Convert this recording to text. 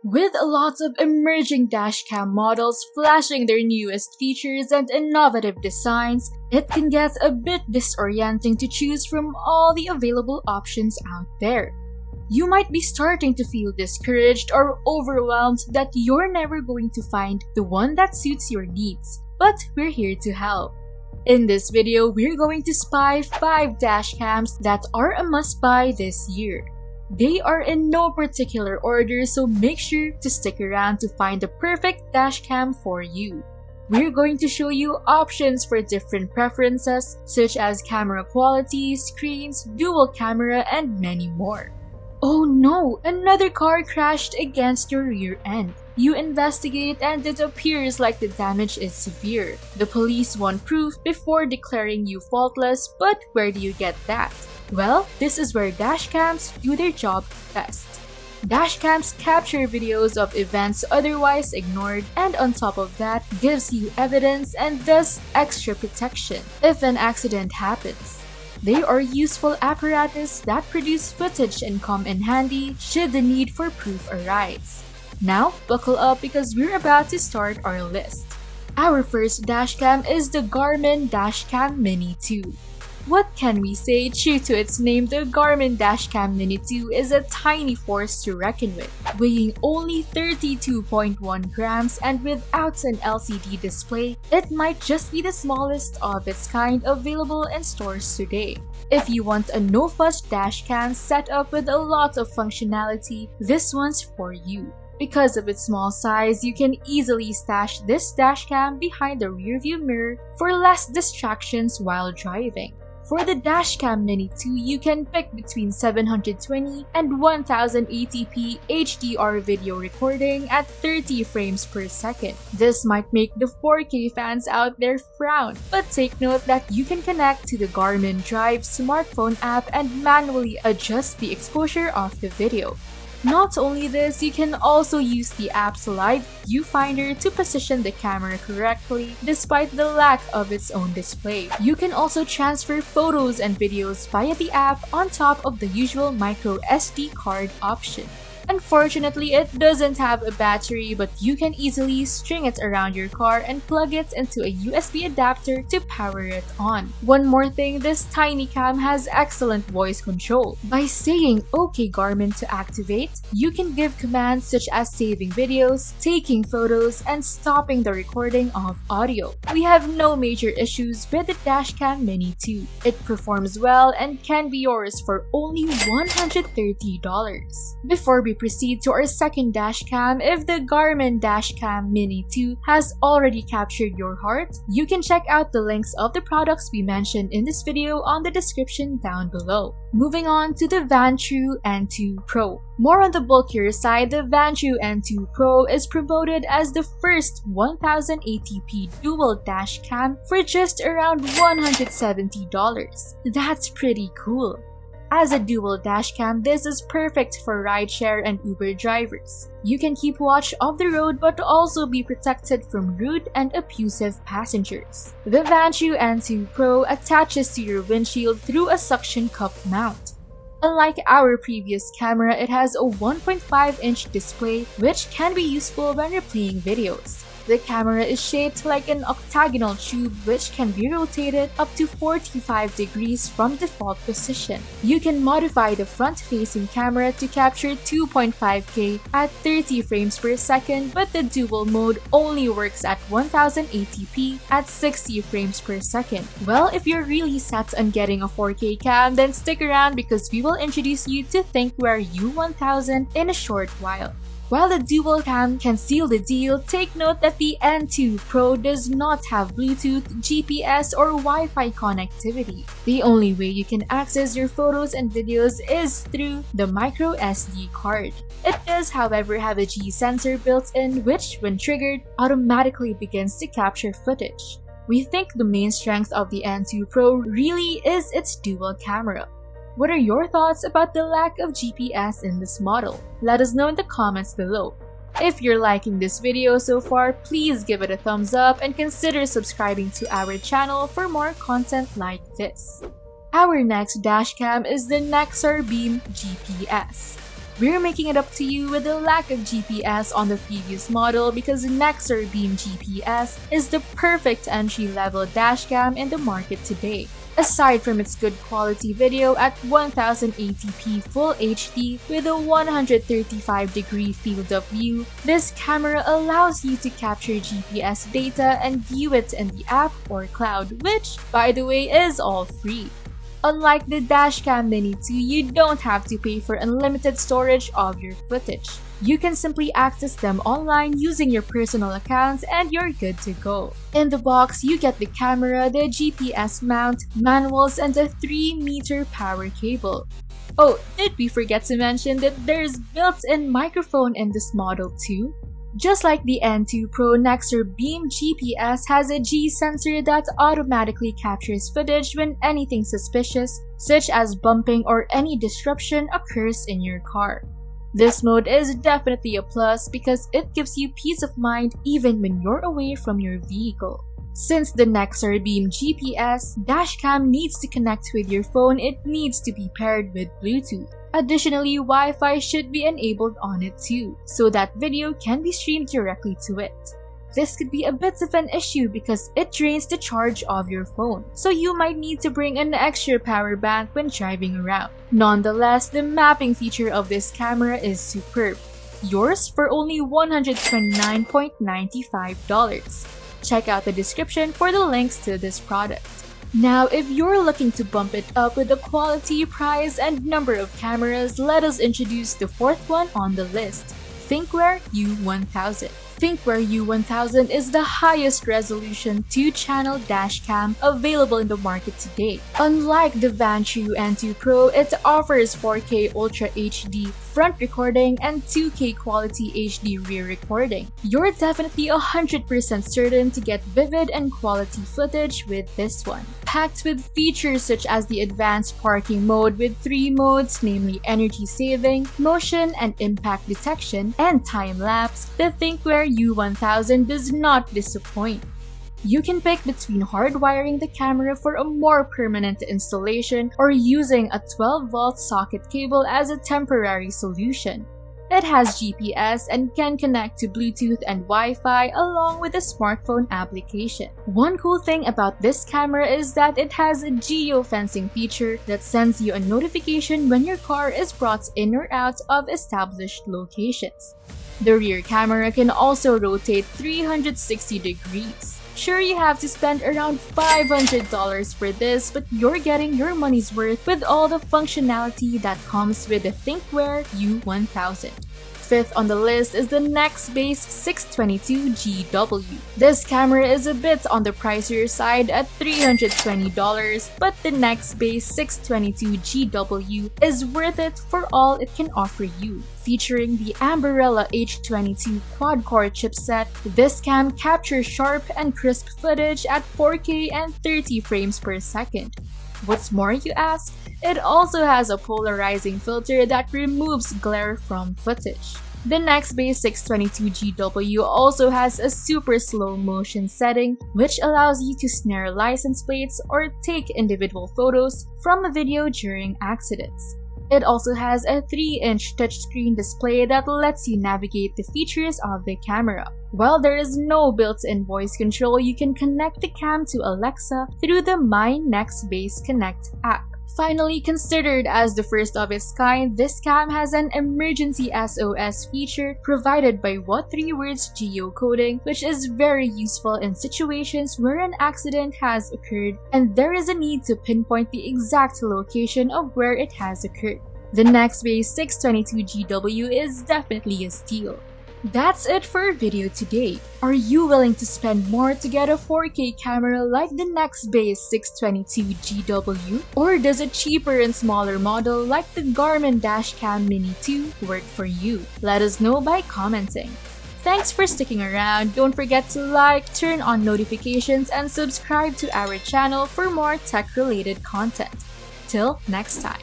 With lots of emerging dashcam models flashing their newest features and innovative designs, it can get a bit disorienting to choose from all the available options out there. You might be starting to feel discouraged or overwhelmed that you're never going to find the one that suits your needs, but we're here to help. In this video, we're going to spy 5 dashcams that are a must-buy this year. They are in no particular order, so make sure to stick around to find the perfect dashcam for you. We're going to show you options for different preferences such as camera quality, screens, dual camera, and many more. Oh no! Another car crashed against your rear end. You investigate and it appears like the damage is severe. The police want proof before declaring you faultless, but where do you get that? Well, this is where dashcams do their job best. Dashcams capture videos of events otherwise ignored, and on top of that, gives you evidence and thus extra protection if an accident happens. They are useful apparatus that produce footage and come in handy should the need for proof arise. Now, buckle up because we're about to start our list. Our first dashcam is the Garmin DashCam Mini 2. What can we say? True to its name, the Garmin DashCam Mini 2 is a tiny force to reckon with. Weighing only 32.1 grams and without an LCD display, it might just be the smallest of its kind available in stores today. If you want a no-fuss dashcam set up with a lot of functionality, this one's for you. Because of its small size, you can easily stash this dashcam behind the rearview mirror for less distractions while driving. For the DashCam Mini 2, you can pick between 720 and 1080p HDR video recording at 30 frames per second. This might make the 4K fans out there frown, but take note that you can connect to the Garmin Drive smartphone app and manually adjust the exposure of the video. Not only this, you can also use the app's live viewfinder to position the camera correctly despite the lack of its own display. You can also transfer photos and videos via the app on top of the usual micro SD card option. Unfortunately, it doesn't have a battery, but you can easily string it around your car and plug it into a USB adapter to power it on. One more thing, this tiny cam has excellent voice control. By saying "OK Garmin" to activate, you can give commands such as saving videos, taking photos, and stopping the recording of audio. We have no major issues with the DashCam Mini 2. It performs well and can be yours for only $130. Before we proceed to our second dashcam, if the Garmin DashCam Mini 2 has already captured your heart, you can check out the links of the products we mentioned in this video on the description down below. Moving on to the VANTRUE N2 Pro. More on the bulkier side, the VANTRUE N2 Pro is promoted as the first 1080p dual dashcam for just around $170. That's pretty cool. As a dual dashcam, this is perfect for rideshare and Uber drivers. You can keep watch of the road but also be protected from rude and abusive passengers. The VANTRUE N2 Pro attaches to your windshield through a suction cup mount. Unlike our previous camera, it has a 1.5-inch display which can be useful when replaying videos. The camera is shaped like an octagonal tube which can be rotated up to 45 degrees from default position. You can modify the front-facing camera to capture 2.5K at 30 frames per second, but the dual mode only works at 1080p at 60 frames per second. Well, if you're really set on getting a 4K cam, then stick around because we will introduce you to ThinkWare U1000 in a short while. While the dual cam can seal the deal, take note that the N2 Pro does not have Bluetooth, GPS, or Wi-Fi connectivity. The only way you can access your photos and videos is through the micro SD card. It does, however, have a G sensor built in which, when triggered, automatically begins to capture footage. We think the main strength of the N2 Pro really is its dual camera. What are your thoughts about the lack of GPS in this model? Let us know in the comments below. If you're liking this video so far, please give it a thumbs up and consider subscribing to our channel for more content like this. Our next dashcam is the NEXAR Beam GPS. We're making it up to you with the lack of GPS on the previous model because NEXAR Beam GPS is the perfect entry-level dashcam in the market today. Aside from its good quality video at 1080p Full HD with a 135-degree field of view, this camera allows you to capture GPS data and view it in the app or cloud, which, by the way, is all free. Unlike the DashCam Mini 2, you don't have to pay for unlimited storage of your footage. You can simply access them online using your personal account and you're good to go. In the box, you get the camera, the GPS mount, manuals, and a 3-meter power cable. Oh, did we forget to mention that there's built-in microphone in this model too? Just like the N2 Pro, NEXAR Beam GPS has a G sensor that automatically captures footage when anything suspicious, such as bumping or any disruption, occurs in your car. This mode is definitely a plus because it gives you peace of mind even when you're away from your vehicle. Since the NEXAR Beam GPS dashcam needs to connect with your phone, it needs to be paired with Bluetooth. Additionally, Wi-Fi should be enabled on it too, so that video can be streamed directly to it. This could be a bit of an issue because it drains the charge of your phone, so you might need to bring an extra power bank when driving around. Nonetheless, the mapping feature of this camera is superb. Yours for only $129.95. Check out the description for the links to this product. Now, if you're looking to bump it up with the quality, price, and number of cameras, let us introduce the fourth one on the list, Thinkware U1000. Thinkware U1000 is the highest resolution 2-channel dashcam available in the market today. Unlike the VANTRUE N2 Pro, it offers 4K Ultra HD front recording and 2K quality HD rear recording. You're definitely 100% certain to get vivid and quality footage with this one. Packed with features such as the advanced parking mode with 3 modes, namely energy saving, motion and impact detection, and time-lapse, the Thinkware U1000 does not disappoint. You can pick between hardwiring the camera for a more permanent installation or using a 12-volt socket cable as a temporary solution. It has GPS and can connect to Bluetooth and Wi-Fi along with a smartphone application. One cool thing about this camera is that it has a geofencing feature that sends you a notification when your car is brought in or out of established locations. The rear camera can also rotate 360 degrees. Sure, you have to spend around $500 for this, but you're getting your money's worth with all the functionality that comes with the Thinkware U1000. Fifth on the list is the NEXTBASE 622GW. This camera is a bit on the pricier side at $320, but the NEXTBASE 622GW is worth it for all it can offer you. Featuring the Ambarella H22 quad-core chipset, this cam captures sharp and crisp footage at 4K and 30 frames per second. What's more, you ask? It also has a polarizing filter that removes glare from footage. The NEXTBASE 622GW also has a super slow motion setting, which allows you to snare license plates or take individual photos from a video during accidents. It also has a 3-inch touchscreen display that lets you navigate the features of the camera. While there is no built-in voice control, you can connect the cam to Alexa through the My NEXTBASE Connect app. Finally, considered as the first of its kind, this cam has an emergency SOS feature provided by What3Words geocoding, which is very useful in situations where an accident has occurred and there is a need to pinpoint the exact location of where it has occurred. The NEXTBASE 622GW is definitely a steal. That's it for our video today. Are you willing to spend more to get a 4K camera like the NEXTBASE 622GW? Or does a cheaper and smaller model like the Garmin DashCam Mini 2 work for you? Let us know by commenting. Thanks for sticking around. Don't forget to like, turn on notifications, and subscribe to our channel for more tech-related content. Till next time.